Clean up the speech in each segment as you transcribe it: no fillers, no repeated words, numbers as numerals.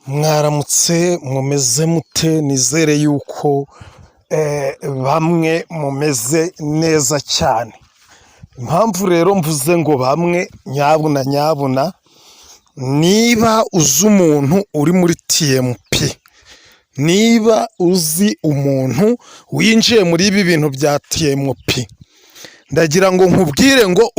Mwaramutse mumeze mute nizere yuko bamwe mumeze neza cyane. Impamvu rero mvuze ngo bamwe nyabuna niba uzi umuntu uri muri TMP, niba uzi umuntu winjiye muri ibi bintu bya TMP, ndagira ngo nkubwire ngo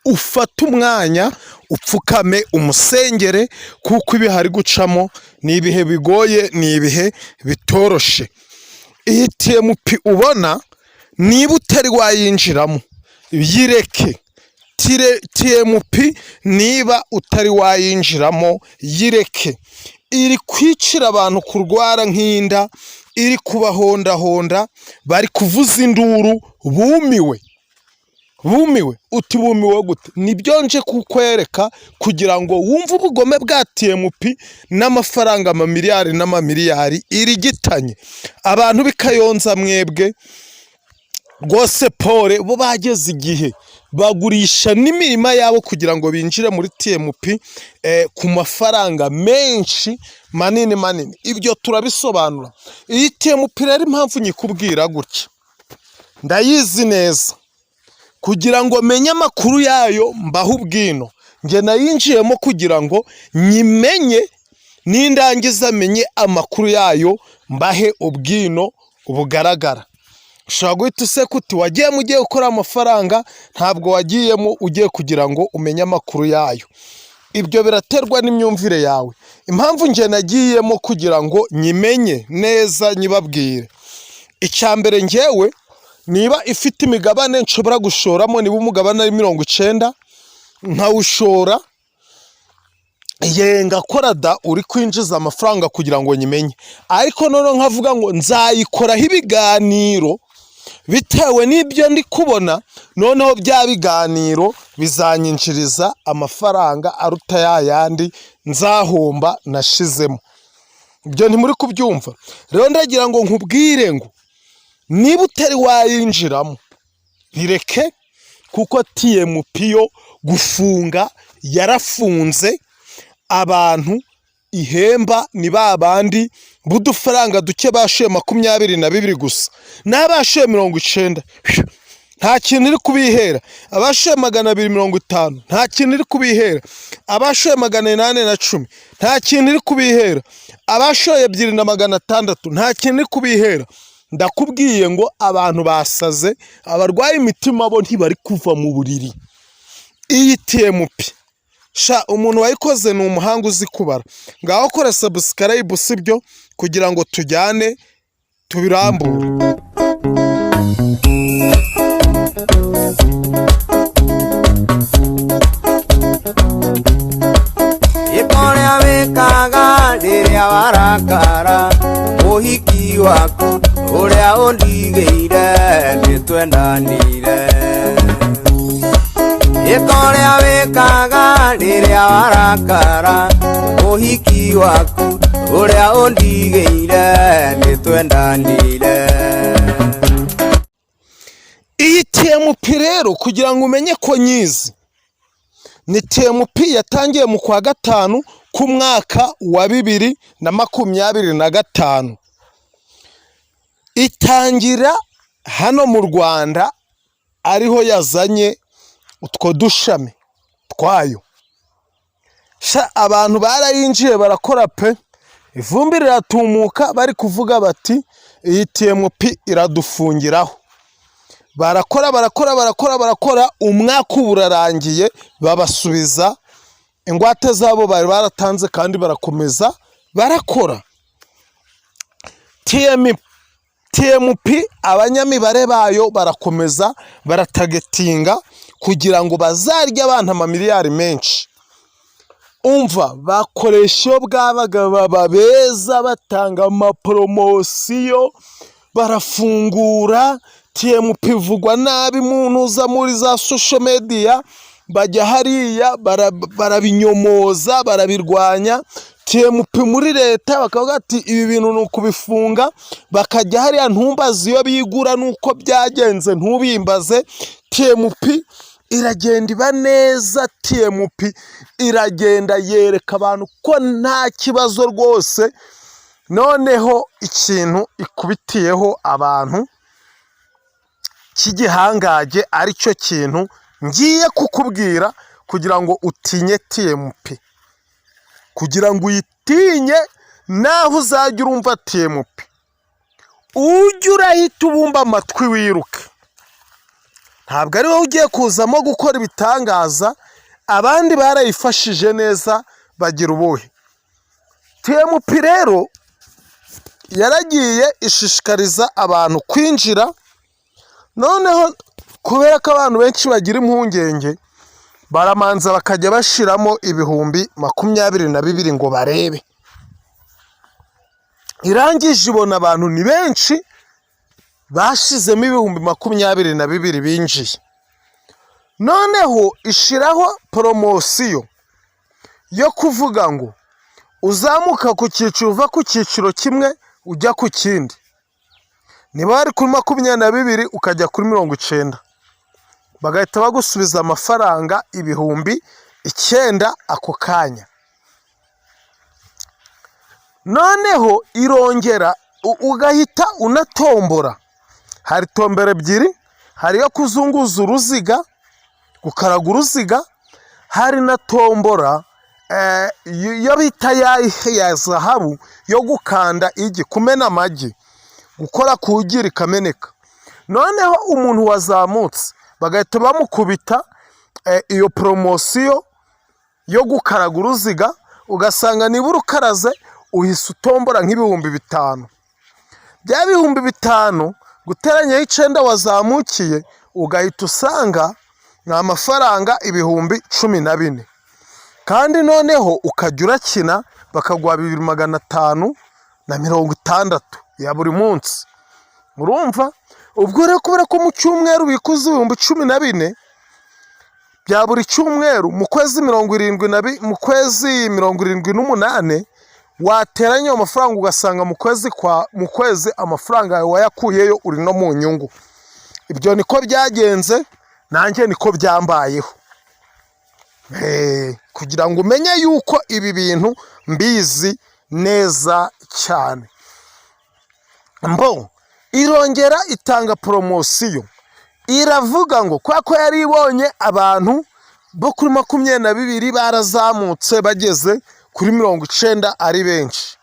ufate umwanya upfukame umusengere, kuko ibi hari gucamo ni ibihe bigoye, ni ibihe bitoroshe. Iyi TMP ubona niba utari wayinjiramo yireke. TMP niba utari wayinjiramo yireke. Iri kwicira abantu kurwara nk'inda, iri kubahondahonda, bari kuvuza induru, bumiwe uti bumiwe gute? Nibyo nje kukwereka kugira ngo wumve ubugome bwa TMP n'amafaranga amamiliyari n'amamiliyari irigitanye. Abantu bikayonza mwebwe rwose pole, bo bageze igihe bagurisha n'imirima yabo kugira ngo binjire muri TMP ku mafaranga menshi manini. Ibyo turabisobanura. Iyi TMP rero impamvu nyikubwira gutya, ndayizi neza. Kugira ngo menye amakuru yayo mbaho ubwino, nge nayinjiyemo kugira ngo nyimenye, nindangiza menye amakuru yayo mbahe ubwino bugaragara. Ushobora guhita useka uti wagiyemo ugiye gukora amafaranga, ntabwo wagiyemo ugiye kugira ngo umenye amakuru yayo. Ibyo biraterwa n'imyumvire yawe. Impamvu nge nagiyemo kugira ngo nyimenye neza nyibabwire. Icyambere ngewe, niba ifite imigabane nshobora gushoramo, niba umugabane ari 90 nkawushora, ngakora da uri kwinjiza amafaranga kugira ngo nyimenye. Ariko none nkavuga ngo nzayikoraho ibiganiro bitewe n'ibyo ndi kubona, noneho bya biganiro bizanyinjiriza amafaranga aruta yayandi nzahomba nashizemo. Ibyo ntimuri kubyumva. Rero ndagira ngo nkubwire ngo niba utari wayinjiramo bireke, kuko TMP yo gufunga yarafunze. Abantu ihemba ni babandi budufaranga duke bashoye 22 gusa, n'abashoye 90 nta kintu iri kubihera. Abashoye 250 nta kintu iri kubihera. Abashoye 810 nta kintu iri kubihera. Abashoye 2600 nta kintu iri kubihera. Ndakubwiye ngo abantu basaze, abarwaye imitima bo ntibari kuva mu buriri. Iyi TMP sha umuntu wayikoze ni umuhanga uzi kubara. Ngaho kora subscribe sibyo, kugira ngo tujyane tubirambure. Ikore abekaga rĩrĩa warakara, mũhiki waku ũrĩa ũndigĩire nĩtwendanire. Ikore abekaga rĩrĩa warakara, mũhiki waku ũrĩa ũndigĩire nĩtwendanire. Iyi TMP rero kugira ngo umenye ko nyizi, ni TMP yatangiye mu kwa gatanu ku mwaka wa 2025. Itangira hano mu Rwanda, ariho yazanye utwo dushami twayo. Sha abantu barayinjiye barakora pe, ivumbi riratumuka, bari kuvuga bati iyi TMP iradufungiraho. Barakora, umwaka uburarangiye, babasubiza ingwate zabo bari baratanze kandi barakomeza barakora. TMP abanyamibare bayo barakomeza baratagetinga kugira ngo bazarya abantu amamiliyari menshi. Umva, bakoresha iyo bwabaga babeza, batanga amapromosiyo, barafungura. TMP ivugwa nabi, umuntu uza muri za social media bajya hariya barabinyomoza, barabirwanya. TMP muri leta bakavuga ati ibi bintu ni ukubifunga, bakajya hariya ntumbaze iyo bigura nuko byagenze, ntubimbaze. TMP iragenda iba neza. TMP iragenda yereka abantu ko nta kibazo rwose. Noneho ikintu ikubitiyeho abantu cy'igihangaje aricyo kintu ngiye kukubwira kugira ngo utinye TMP, kugira ngo uyitinye naho uzajya urumva TMP ujye urahita ubumba amatwi wiruke. Ntabwo ari wowe ugiye kuzamo gukora ibitangaza, abandi barayifashije neza bagira ubuhe. TMP rero yaragiye ishishikariza abantu kwinjira. Noneho kubera ko abantu benshi bagira impungenge, baramanza bakajya bashiramo ibihumbi 22 ngo barebe. Irangije ibona abantu ni benshi, bashizemo ibihumbi 22 binjiye. Noneho ishiraho promosiyo yo kuvuga ngo uzamuka ku cyiciro uva ku cyiciro kimwe ujya ku kindi. Niba wari kuri 22 ukajya kuri 90, bagahita bagusubiza amafaranga ibihumbi 9 ako kanya. Noneho irongera ugahita unatombora. Hari tombera ebyiri, hari yo kuzunguza uruziga, gukaraga uruziga, hari na tombora yo bita ya zahabu yo gukanda igi, kumena amagi, gukora kugira ikameneka. Noneho umuntu wazamutse bagahita bamukubita iyo promosiyo yo gukaraga uruziga, ugasanga niba urukaraze uhise utombora nk'ibihumbi 5. Bya bihumbi 5 guteranyaho 9 wazamukiye, ugahita usanga ni amafaranga ibihumbi 14. Kandi noneho ukajya urakina bakaguha 2560 ya buri munsi. Murumva? Ubwo rero kubera ko mu cyumweru bikuze ibihumbi 14 bya buri cyumweru, mu kwezi 78 wateranya amafaranga ugasanga mu kwezi amafaranga yawe wayakuyeyo uri no mu nyungu. Ibyo niko byagenze, nanjye niko byambayeho. Kugira ngo umenye yuko ibi bintu mbizi neza cyane. Irongera itanga promosiyo, iravuga ngo kwa ko yari ibonye abantu bo kuri 22 barazamutse bageze kuri 90 ari benshi.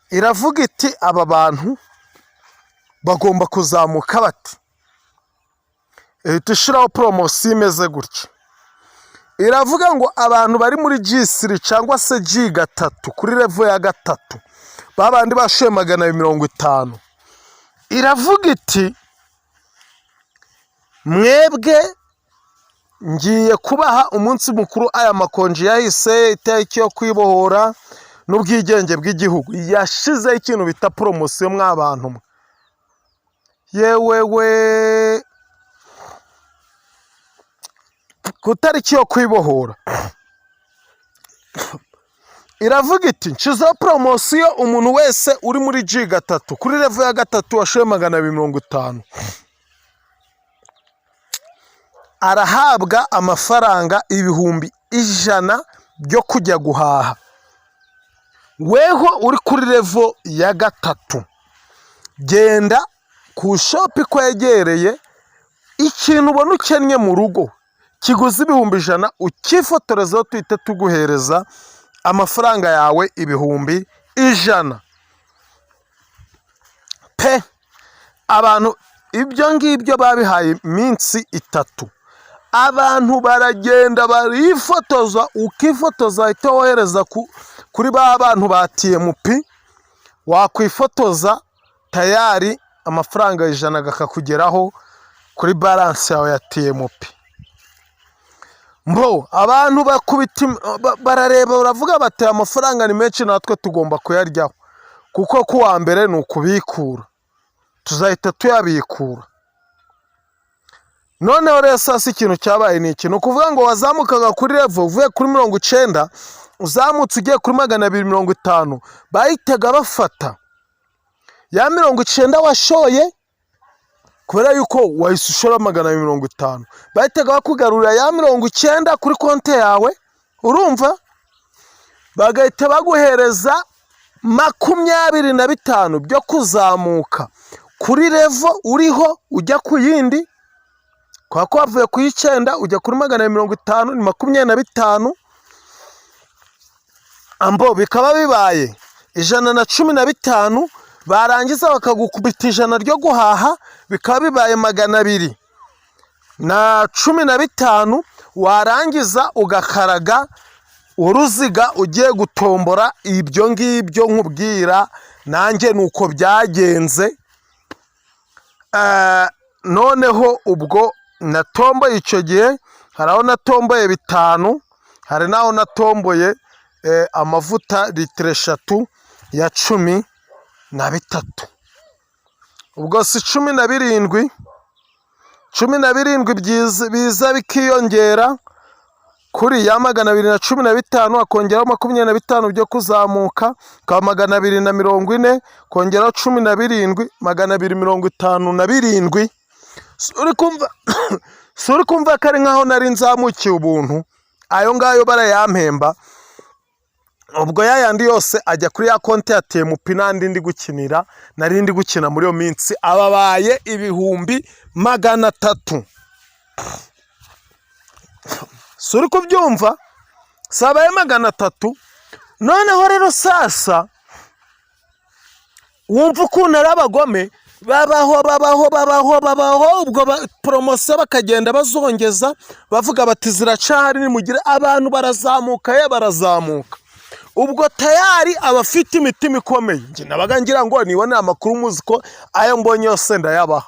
Iravuga iti aba bantu bagomba kuzamuka bati. Tushiraho promosiyo imeze gutya. Iravuga ngo abantu bari muri G3 cyangwa se G3 kuri level ya 3 babandi bashoye 250. Iravuga iti mwebwe ngiye kubaha umunsi mukuru aya makonji yahise itariki yo kwibohora n'ubwigenge bw'igihugu. Yashizeho ikintu bita promosiyo mw'abantu. Yewewe ku tariki yo kwibohora iravuga iti nshizeho promosiyo, umuntu wese uri muri G3 kuri level ya 3 washoye 250 arahabwa amafaranga ibihumbi 100 byo kujya guhaha. Weho uri kuri level ya 3 genda ku shop kwegereye, ikintu ubona ukennye mu rugo kiguzi ibihumbi 100 ukifotorezaho tuhite tuguhereza amafaranga yawe ibihumbi 100 pe. Abantu ibyo ngibyo babihaye iminsi 3. Abantu baragenda barifotoza, ukifotoza ahita wohereza kuri ba bantu ba TMP, wakwifotoza tayari amafaranga 100 gakakugeraho kuri balance yawe ya TMP. Abantu bakubita barareba baravuga bati amafaranga ni menshi natwe tugomba kuyaryaho, kuko kuwa mbere ni ukubikura, tuzahita tuyabikura. Noneho rero sasa ikintu cyabaye ni ikintu kuvuga ngo wazamukaga kuri level uvuye kuri 90 uzamutse ugiye kuri 250, bahitaga bafata ya 90 washoye kubera yuko wahise ushora 250 bahitaga bakugarurira ya 90 kuri konti yawe, urumva, bagahita baguhereza 25 byo kuzamuka kuri level uriho ujya ku yindi, kwa ko wavuye ku 9 ujya kuri 250 ni 25, ambo bikaba bibaye 115, barangiza bakagukubita 100 ryo guhaha, bikaba bibaye 215, warangiza ugakaraga uruziga ugiye gutombora ibyo ngibyo nkubwira nanjye nuko byagenze. Noneho ubwo natomboye icyo gihe, haraho natomboye 5, hari naho natomboye amavuta litiro 3 ya 13, ubwo si 17 biza bikiyongera kuri ya 215, akongeraho 25 byo kuzamuka, kaba 240, kongeraho 17, 257. Suri kumva kari nkaho nari nzamukiye ubuntu, ayo ngayo barayampemba. Ubwo yayandi yose ajya kuri ya konti ya TMP nandi ndi gukinira, nari ndi gukina muri yo minsi, ababaye 300,000. Suri kubyumva, sabaye 300. Noneho rero sasa wumva ukuntu ari abagome, babaho ubwo promotion bakagenda bazongeza, bavuga bati ziracahari nimugire, abantu barazamuka. Ubwo tayari abafite imitima ikomeye, nje nabaga ngira ngo nibone amakuru muziko ayo mbonye yose ndayabaha.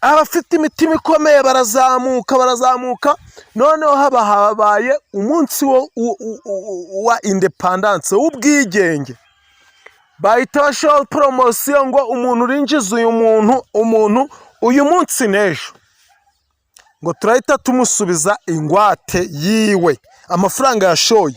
Abafite imitima ikomeye barazamuka. Noneho habaye umunsi wa independence, ubwigenge, bahita bashaho promotion ngo umuntu urinjiza umuntu uyu munsi n'ejo, ngo turahita tumusubiza ingwate yiwe amafaranga yashoye.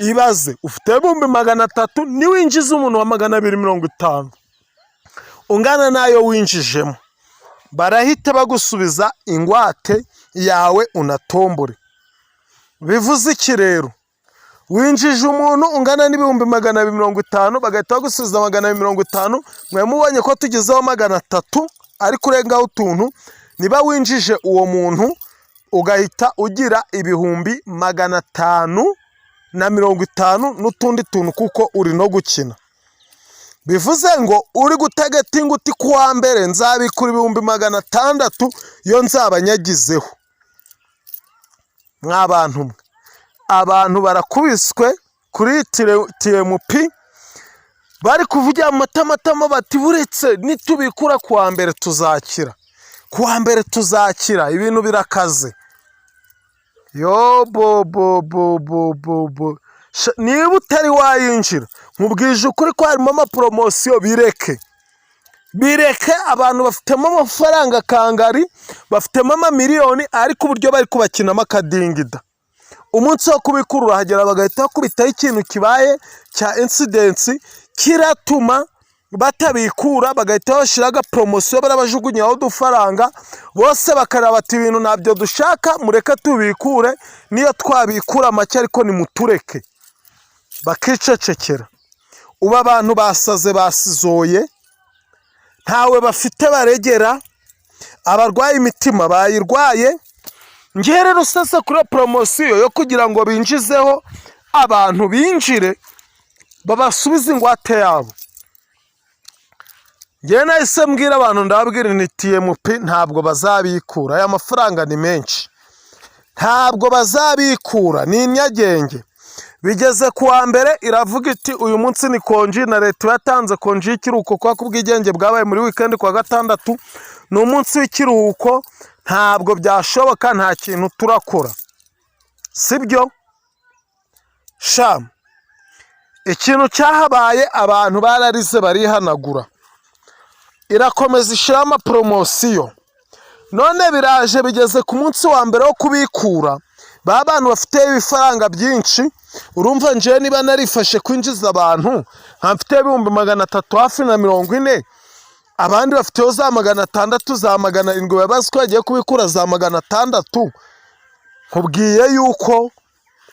Ibaze ufite 300,000 niwinjiza umuntu wa 250 ungana nayo winjijemo, barahita bagusubiza ingwate yawe unatombore. Bivuze iki rero? Winjije umuntu ungana n'ibihumbi 250, bagahita bagusubiza 250, mwe mubonye ko tugezeho 300 ariko urengaho utuntu. Niba winjije uwo muntu ugahita ugira ibihumbi 550 n'utundi tuntu, kuko uri no gukina. Bivuze ngo uri gutagetinga uti kuwa mbere nzabikura ibihumbi 600 yo nzabanyagizeho. Mwabantu mwe, abantu barakubiswe kuri TMP, bari kuvugira amatamatama bati buretse nitubikura kuwa mbere tuzakira, ibintu birakaze. Yo bo niba utari wayinjira, nkubwije ukuri ko harimo amapromosiyo, bireke. Abantu bafitemo amafaranga kangari, bafitemo amamiliyoni, ariko uburyo bari kubakinamo akadingida. Umunsi wo kubikurura hagera bagahita bakubitaho ikintu kibaye cya incidence kiratuma batabikura, bagahita bashiraga promosiyo, barabajugunyaho udufaranga, bose bakaraba ati ibintu nabyo dushaka, mureke tubikure, niyo twabikura make ariko nimutureke. Bakicecekera. Uba abantu basaze basizoye, ntawe bafite baregera, abarwaye imitima bayirwaye. Ngiye rero sasa kuri promosiyo yo kugira ngo binjizeho abantu binjire babasubize ingwate yabo, ngiye nahise mbwira abantu, ndababwira ni TMP ntabwo bazabikura, aya mafaranga ni menshi, ntabwo bazabikura, ni inyagenge. Bigeze kuwa mbere iravuga iti uyu munsi ni konji, na leta yatanze konji y'ikiruhuko kwa kubwigenge bwabaye muri weekend kwa gatandatu, ni umunsi w'ikiruhuko, ntabwo byashoboka, nta kintu turakora, sibyo? Sha ikintu cyahabaye, abantu bararize barihanagura, irakomeza ishira ama promosiyo. None biraje bigeze ku munsi wa mbere wo kubikura, bantu bafite ibifaranga byinshi. Urumva nje niba narifashe kwinjiza abantu, mfite ibihumbi 340, abandi bafiteho za 600 za 700 babazi ko bagiye kubikura za 600. nkubwiye yuko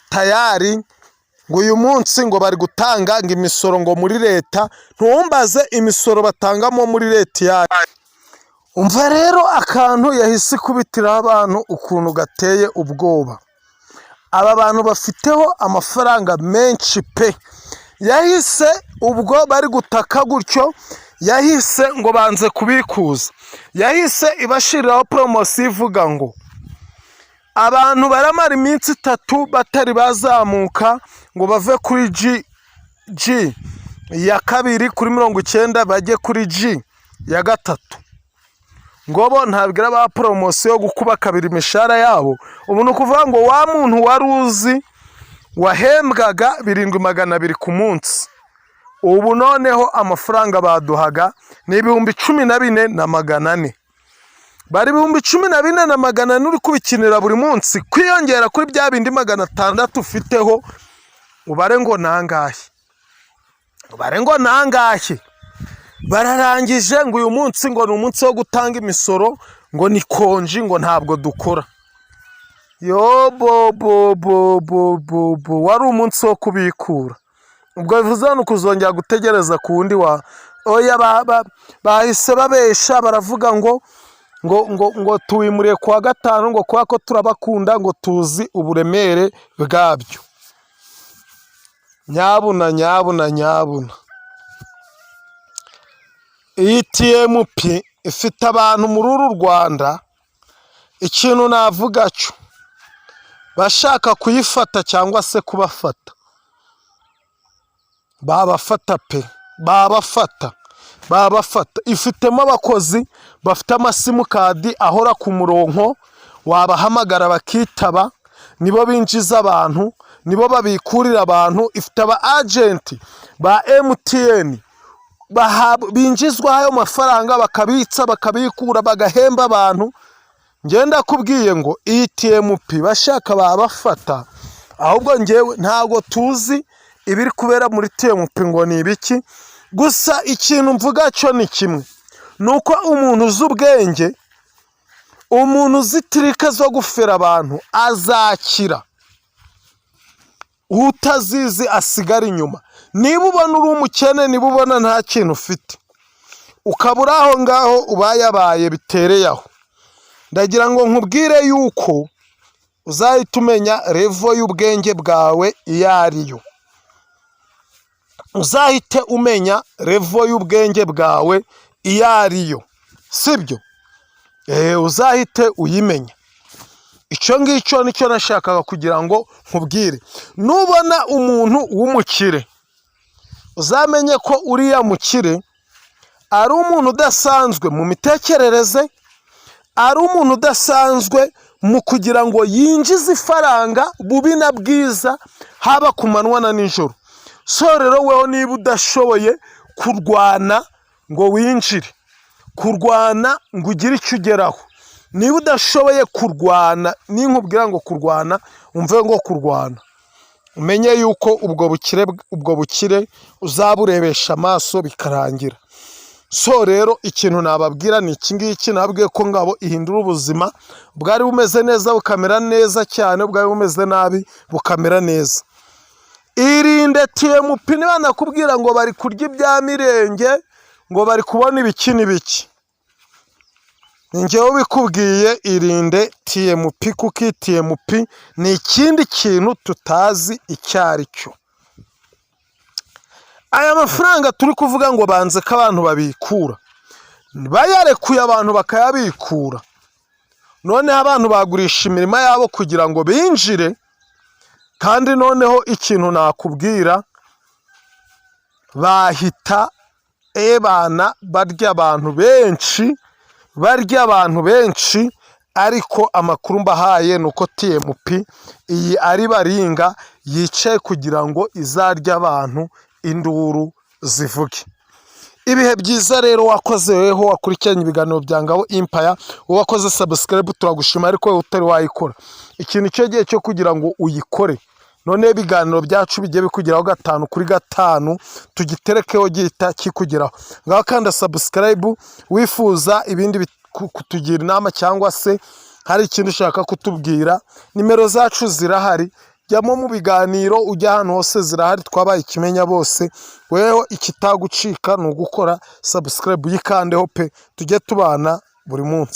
tayari ngo uyu munsi ngo bari gutanga ngo imisoro ngo muri leta. ntumbaze imisoro batangamo muri leta yayo. umva rero akantu yahise kubitiraho abantu ukuntu gateye ubwoba. aba bantu bafiteho amafaranga menshi pe. yahise ubwo bari gutaka gutyo, yahise ngo banze kubikuza, yahise ibashiriraho poromosiyo ivuga ngo abantu baramara iminsi 3 batari bazamuka ngo bave kuri G ya 2 kuri 90 bajye kuri G ya 3. ngo bo ntabwira ba poromosiyo yo gukuba 2 imishara yabo. ubu ni ukuvuga ngo wa muntu wari uzi wahembwaga 7,200 ku munsi, ubu noneho amafaranga baduhaga ni 14,400. bari 14,400 uri kubikinira buri munsi, kwiyongera kuri bya bindi 600 ufiteho. ubare ngo nangahe. bararangije ngo uyu munsi ngo ni umunsi wo gutanga imisoro, ngo ni konji, ngo ntabwo dukora. yo bo wari umunsi wo kubikura. ubwo bivuze no kuzongera gutegereza ku wundi wa oya. bahise babesha baravuga ngo tuwimuriye kuwa 5 ngo kuba ko turabakunda, ngo tuzi uburemere bwabyo. nyabuna iyi TMP ifite abantu muri uru Rwanda. ikintu navuga cyo, bashaka kuyifata cyangwa se kubafata, babafata pe, babafata. ifitemo abakozi bafite amasimukadi ahora ku murongo, wabahamagara bakitaba, nibo binjiza abantu, nibo babikurira abantu. ifite aba agenti ba MTN binjizwa ayo mafaranga, bakabitsa bakabikura, bagahemba abantu. ngenda kubwiye ngo iyi TMP bashaka babafata, ahubwo ngewe ntago tuzi ibiri kubera muri TMP ngo ni ibiki. gusa ikintu mvuga cyo ni kimwe, nuko umuntu uzi ubwenge, umuntu uzi trike zo gufera abantu azakira, utazizi asigara inyuma. niba ubona uri umukene, niba ubona nta kintu ufite, ukabura aho ngaho ubayabaye bitereye aho, ndagira ngo nkubwire yuko uzahita umenya revo y'ubwenge bwawe iyo ariyo. uzahite umenya revo y'ubwenge bwawe iyo ariyo, sibyo? uzahite uyimenya. icyo ngicyo nicyo nashakaga kugira ngo nkubwire. nubona umuntu w'umukire, uzamenye ko uriya mukire ari umuntu udasanzwe mu mitekerereze, ari umuntu udasanzwe mu kugira ngo yinjize ifaranga bubi na bwiza, haba ku manywa na nijoro. so rero weho niba udashoboye kurwana ngo winjire, kurwana ngo ugire icyo ugeraho, niba udashoboye kurwana, ninkubwira ngo kurwana umve ngo kurwana, umenye yuko ubwo bukire uzaburebesha amaso bikarangira. so rero ikintu nababwira ni iki ngiki. nabwiye ko ngabo ihindura ubuzima, bwari bumeze neza bukamera neza cyane, bwari bumeze nabi bukamera neza. irinde TMP. niba nakubwira ngo bari kurya ibya mirenge, ngo bari kubona ibiki n'ibiki, njyewe ubikubwiye, irinde TMP, kuko TMP ni ikindi kintu tutazi icyo ari cyo. aya mafaranga turi kuvuga ngo banze ko abantu babikura, bayarekuye abantu bakayabikura, noneho abantu bagurisha imirima yabo kugira ngo binjire. kandi noneho ikintu nakubwira, bahita bana barya abantu benshi. ariko amakuru mbahaye nuko TMP iyi ari baringa yicaye kugira ngo izarya abantu induru zivuge. ibihe byiza rero, wakoze weho wakurikiranye ibiganiro bya Ngabo Empire, wakoze subscribe turagushima, ariko utari wayikora, ikintu cyo gihe cyo kugira ngo uyikore none ibiganiro byacu bigiye bikugeraho 5 kuri 5 tugiterekeho gihita kikugeraho. Ngaho kanda subscribe wifuza ibindi kutugira inama cyangwa se hari ikintu ushaka kutubwira, nimero zacu zirahari, jyamo mu biganiro, ujya ahantu hose zirahari, twabaye ikimenya bose. Weho ikitagucika ni ugukora subscribe, uyikandeho pe, tujye tubana buri munsi.